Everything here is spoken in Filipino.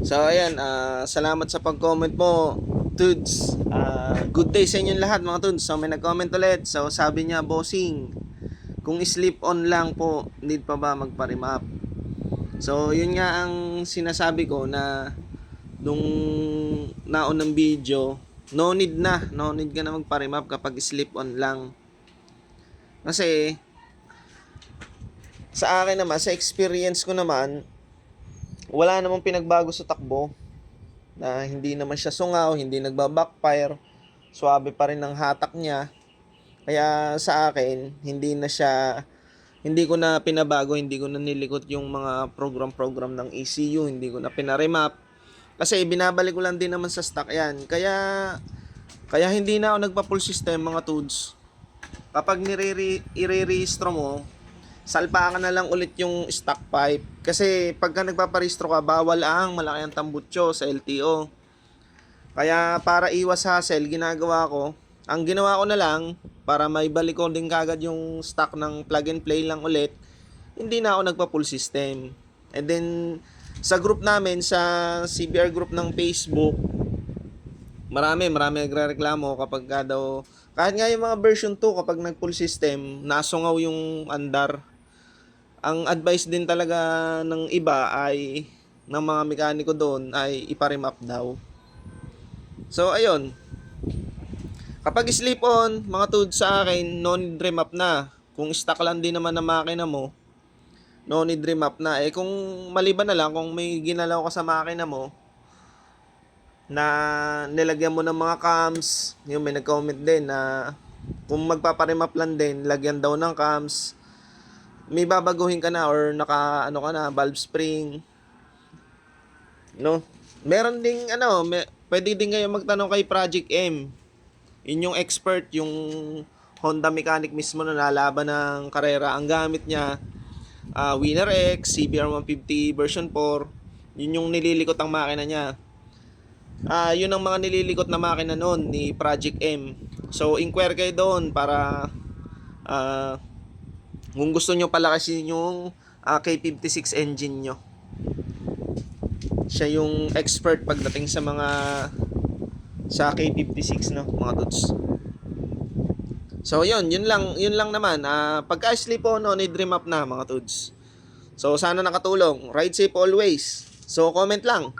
So ayan, salamat sa pag-comment mo, Tudes. Good day sa inyong lahat mga Tudes. So may nag-comment ulit. So sabi niya, bossing, kung sleep on lang po, need pa ba magpa-remap? So yun nga ang sinasabi ko na nung naunang video, no need na. No need ka na magpa-remap kapag sleep on lang. Kasi sa akin naman, sa experience ko naman, wala namang pinagbago sa takbo, na hindi naman siya sungaw, hindi nagba-backfire, swabe pa rin ang hatak niya. Kaya sa akin, hindi ko na pinabago, hindi ko na nilikot yung mga program-program ng ECU, hindi ko na pinaremap. Kasi binabalik ko lang din naman sa stock yan. Kaya hindi na ako nagpa-full system mga tudes. Kapag i-re-registro mo, salpakan na lang ulit yung stock pipe. Kasi pagka nagpaparehistro ka, bawal ang malaki ang tambutso sa LTO. Kaya para iwas hassle, ang ginawa ko na lang, para may balik ko din kagad yung stock ng plug and play lang ulit, hindi na ako nagpa-full system. And then, sa group namin, sa CBR group ng Facebook, marami nagrereklamo kapag daw, kahit nga yung mga version 2, kapag nag-full system, nasungaw yung andar. Ang advice din talaga ng iba ay, ng mga mekaniko doon, ay ipa-remap daw. So ayun, kapag sleep on, mga tudes sa akin, no need remap na. Kung stock lang din naman ang makina mo, no need remap na. Kung maliban na lang, kung may ginalaw ka sa makina mo, na nilagyan mo ng mga cams, yung may nag-comment din na kung magpaparemap lang din, lagyan daw ng cams, may babaguhin ka na or valve spring, no? Meron ding pwede din kayo magtanong kay Project M. Yun yung expert, yung Honda mechanic mismo na nalaban ng karera. Ang gamit niya, Winner X, CBR 150 version 4. Yun yung nililikot ang makina niya. Yun ang mga nililikot na makina noon ni Project M. So inquire kayo doon para kung gusto nyo palakasin yung K56 engine nyo. Siya yung expert pagdating sa K56, no, mga tuts. So yun lang naman. Pagka sleep on, no need remap na mga tuts. So sana nakatulong. Ride safe always. So comment lang.